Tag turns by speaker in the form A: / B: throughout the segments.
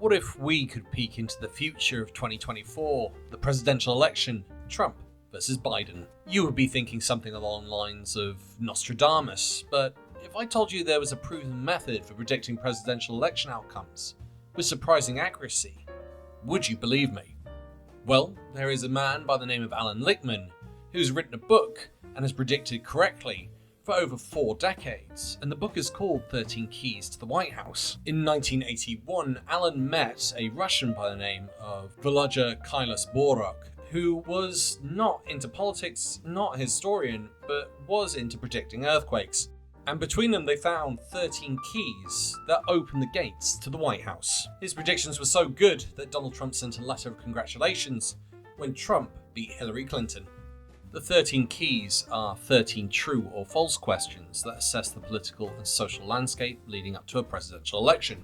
A: What if we could peek into the future of 2024, the presidential election, Trump versus Biden? You would be thinking something along the lines of Nostradamus, but if I told you there was a proven method for predicting presidential election outcomes with surprising accuracy, would you believe me? Well, there is a man by the name of Allan Lichtman who's written a book and has predicted correctly for over 4 decades, and the book is called 13 Keys to the Whitehouse. In 1981, Allan met a Russian by the name of Volodya Kailas-Borok, who was not into politics, not a historian, but was into predicting earthquakes. And between them they found 13 keys that opened the gates to the White House. His predictions were so good that Donald Trump sent a letter of congratulations when Trump beat Hillary Clinton. The 13 keys are 13 true or false questions that assess the political and social landscape leading up to a presidential election.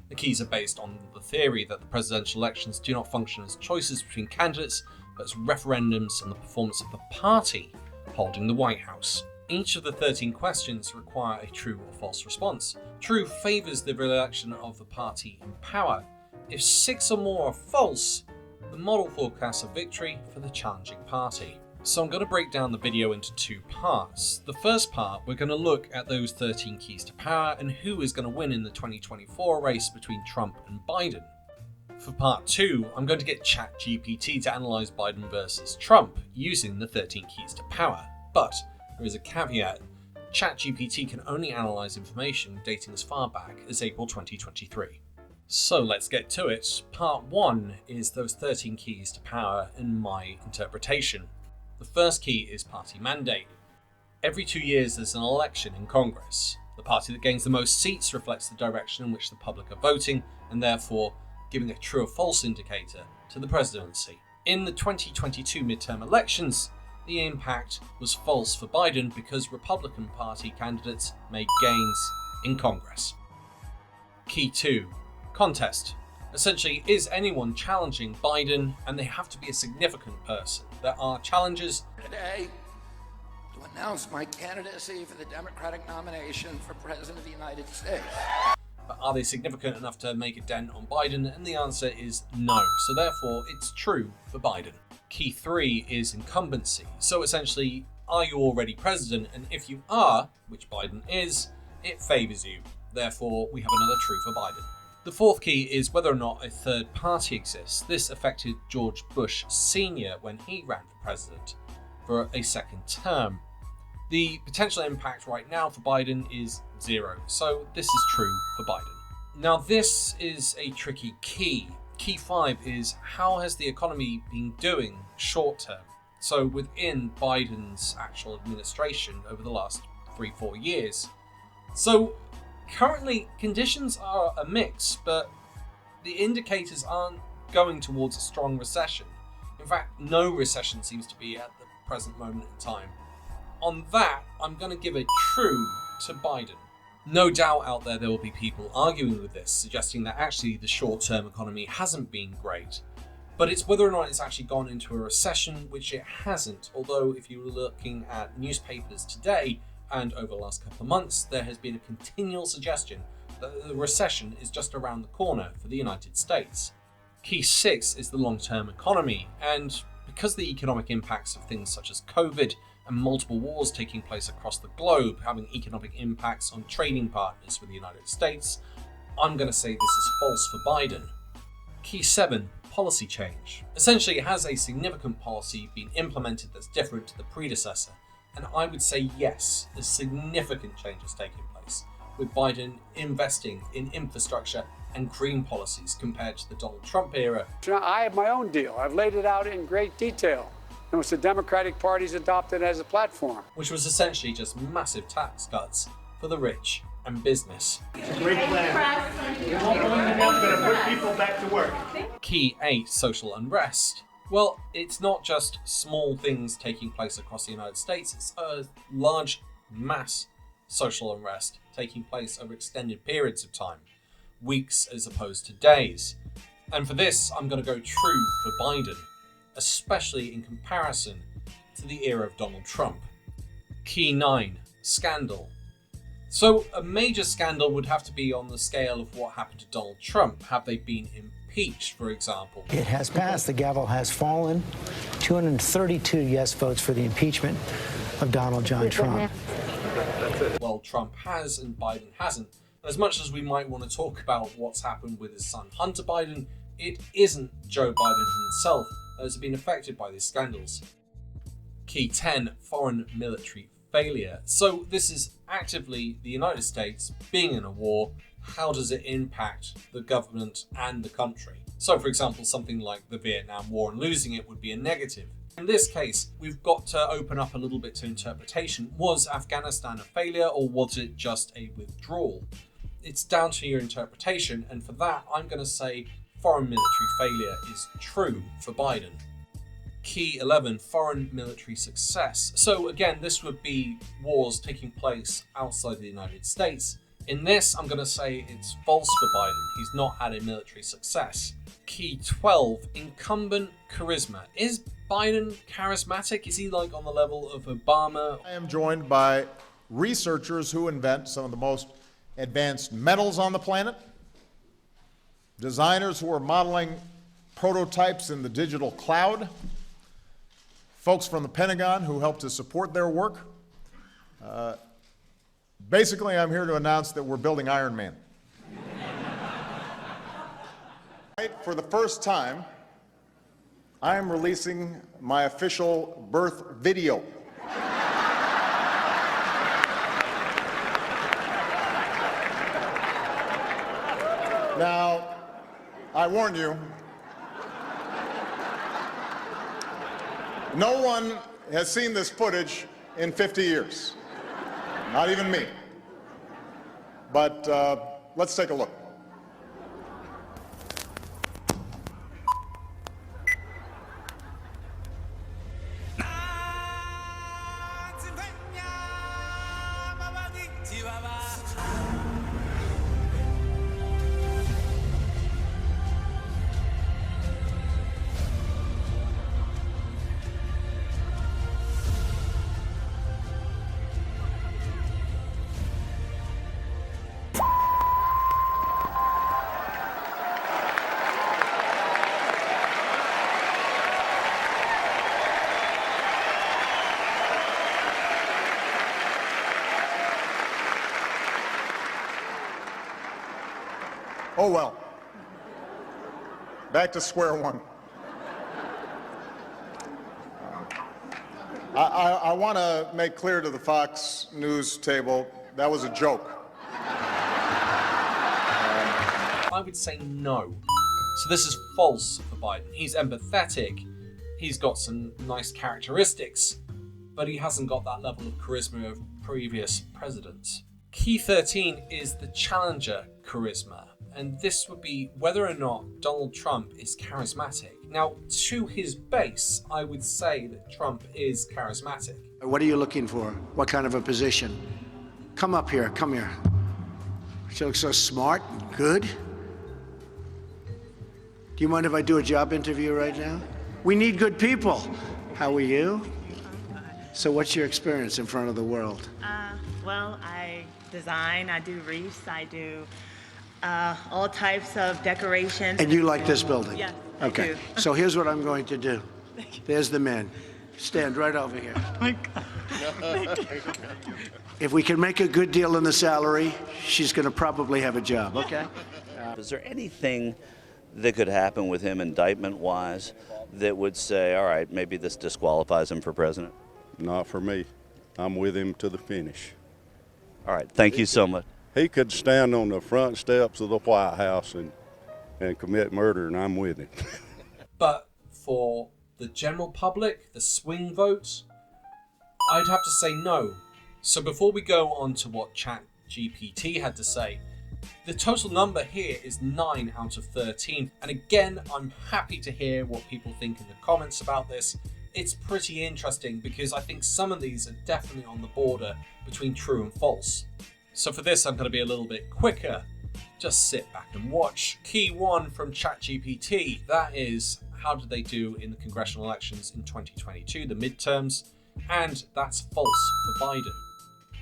A: The keys are based on the theory that the presidential elections do not function as choices between candidates, but as referendums on the performance of the party holding the White House. Each of the 13 questions require a true or false response. True favours the re-election of the party in power. If 6 or more are false, the model forecasts a victory for the challenging party. So I'm going to break down the video into 2 parts. The first part, we're going to look at those 13 keys to power and who is going to win in the 2024 race between Trump and Biden. For part 2, I'm going to get Chat GPT to analyse Biden versus Trump using the 13 keys to power. But there is a caveat. Chat GPT can only analyse information dating as far back as April 2023. So let's get to it. Part 1 is those 13 keys to power and my interpretation. The first key is party mandate. Every 2 years there's an election in Congress. The party that gains the most seats reflects the direction in which the public are voting and therefore giving a true or false indicator to the presidency. In the 2022 midterm elections, the impact was false for Biden because Republican Party candidates made gains in Congress. Key 2. Contest. Essentially, is anyone challenging Biden, and they have to be a significant person. There are challenges
B: today to announce my candidacy for the Democratic nomination for President of the United States.
A: But are they significant enough to make a dent on Biden? And the answer is no. So therefore, it's true for Biden. Key 3 is incumbency. So essentially, are you already president? And if you are, which Biden is, it favours you. Therefore, we have another true for Biden. The fourth key is whether or not a third party exists. This affected George Bush Sr. when he ran for president for a second term. The potential impact right now for Biden is 0. So this is true for Biden. Now this is a tricky key. Key 5 is how has the economy been doing short term? So within Biden's actual administration over the last 3-4 years. So currently conditions are a mix, but the indicators aren't going towards a strong recession. In fact, no recession seems to be at the present moment in time. On that, I'm going to give a true to Biden. No doubt out there will be people arguing with this, suggesting that actually the short-term economy hasn't been great. But it's whether or not it's actually gone into a recession, which it hasn't. Although if you're looking at newspapers today and over the last couple of months, there has been a continual suggestion that the recession is just around the corner for the United States. Key 6 is the long-term economy, and because the economic impacts of things such as COVID and multiple wars taking place across the globe having economic impacts on trading partners with the United States, I'm going to say this is false for Biden. Key 7, policy change. Essentially, has a significant policy been implemented that's different to the predecessor? And I would say yes, there's significant changes taking place, with Biden investing in infrastructure and green policies compared to the Donald Trump era.
C: I have my own deal. I've laid it out in great detail, and which the Democratic Party's adopted as a platform.
A: Which was essentially just massive tax cuts for the rich and business.
D: Great plan. We're going to put people back to work.
A: Key 8, social unrest. Well, it's not just small things taking place across the United States, it's a large mass social unrest taking place over extended periods of time, weeks as opposed to days. And for this, I'm going to go true for Biden, especially in comparison to the era of Donald Trump. Key 9, scandal. So a major scandal would have to be on the scale of what happened to Donald Trump. Have they been impeached, for example?
E: It has passed. The gavel has fallen. 232 yes votes for the impeachment of Donald John Trump.
A: Well, Trump has and Biden hasn't. And as much as we might want to talk about what's happened with his son Hunter Biden, it isn't Joe Biden himself that has been affected by these scandals. Key 10, foreign military failure. So this is actively the United States being in a war. How does it impact the government and the country? So for example, something like the Vietnam War and losing it would be a negative. In this case, we've got to open up a little bit to interpretation. Was Afghanistan a failure or was it just a withdrawal? It's down to your interpretation, and for that, I'm going to say foreign military failure is true for Biden. Key 11, foreign military success. So again, this would be wars taking place outside the United States. In this, I'm going to say it's false for Biden. He's not had a military success. Key 12, incumbent charisma. Is Biden charismatic? Is he like on the level of Obama?
F: I am joined by researchers who invent some of the most advanced metals on the planet, designers who are modeling prototypes in the digital cloud, folks from the Pentagon who help to support their work. Basically, I'm here to announce that we're building Iron Man. For the first time, I am releasing my official birth video. Now, I warn you, no one has seen this footage in 50 years. Not even me. But let's take a look. Oh well. Back to square one. I want to make clear to the Fox News table, that was a joke.
A: I would say no. So this is false for Biden. He's empathetic, he's got some nice characteristics, but he hasn't got that level of charisma of previous presidents. Key 13 is the challenger charisma, and this would be whether or not Donald Trump is charismatic. Now, to his base, I would say that Trump is charismatic.
G: What are you looking for? What kind of a position? Come up here, come here. She looks so smart and good. Do you mind if I do a job interview right now? We need good people. How are you? So what's your experience in front of the world?
H: Well, I design, I do wreaths, I do all types of decorations.
G: And you like this building?
H: Yes,
G: Okay.
H: I do.
G: So here's what I'm going to do. There's the man. Stand right over here.
H: Oh my God.
G: If we can make a good deal in the salary, she's going to probably have a job, okay?
I: Is there anything that could happen with him indictment-wise that would say, all right, maybe this disqualifies him for president?
J: Not for me. I'm with him to the finish.
I: All right, thank you so much.
J: He could stand on the front steps of the White House and commit murder, and I'm with him.
A: But for the general public, the swing vote, I'd have to say no. So before we go on to what Chat GPT had to say, the total number here is 9 out of 13. And again, I'm happy to hear what people think in the comments about this. It's pretty interesting because I think some of these are definitely on the border between true and false. So for this, I'm going to be a little bit quicker. Just sit back and watch. Key 1 from Chat GPT, that is, how did they do in the congressional elections in 2022, the midterms? And that's false for Biden.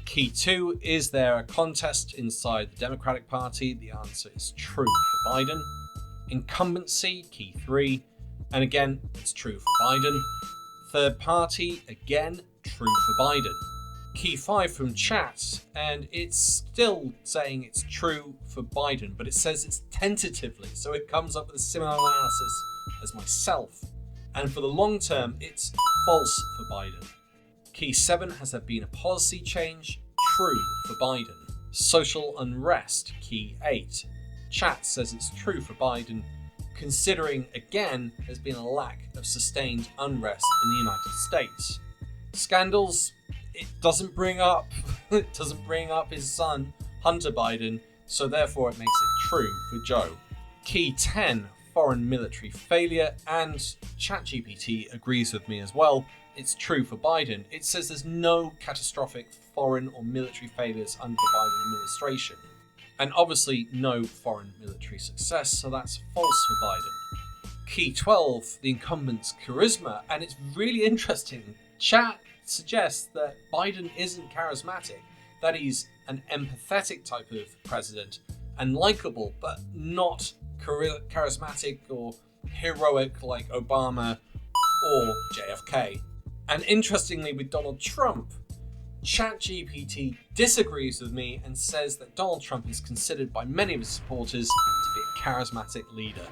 A: Key 2, is there a contest inside the Democratic Party? The answer is true for Biden. Incumbency, key 3, and again, it's true for Biden. Third party, again, true for Biden. Key 5 from chat, and it's still saying it's true for Biden, but it says it's tentatively, so it comes up with a similar analysis as myself. And for the long term, it's false for Biden. Key 7, has there been a policy change? True for Biden. Social unrest, key 8. Chat says it's true for Biden, considering, again, there's been a lack of sustained unrest in the United States. Scandals, it doesn't bring up his son, Hunter Biden, so therefore it makes it true for Joe. Key 10, foreign military failure, and Chat GPT agrees with me as well. It's true for Biden. It says there's no catastrophic foreign or military failures under the Biden administration. And obviously no foreign military success, so that's false for Biden. Key 12, the incumbent's charisma, and it's really interesting. Chat suggests that Biden isn't charismatic, that he's an empathetic type of president and likable, but not charismatic or heroic like Obama or JFK. And interestingly, with Donald Trump, Chat GPT disagrees with me and says that Donald Trump is considered by many of his supporters to be a charismatic leader.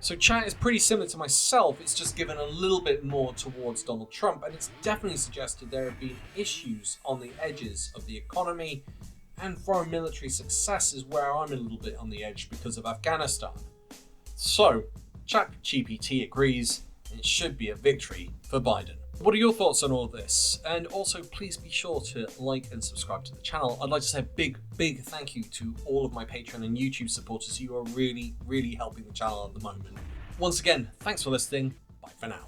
A: So Chat is pretty similar to myself, it's just given a little bit more towards Donald Trump, and it's definitely suggested there have been issues on the edges of the economy, and foreign military success is where I'm a little bit on the edge because of Afghanistan. So, Chat GPT agrees, and it should be a victory for Biden. What are your thoughts on all this? And also, please be sure to like and subscribe to the channel. I'd like to say a big thank you to all of my Patreon and YouTube supporters. You are really helping the channel at the moment. Once again, thanks for listening. Bye for now.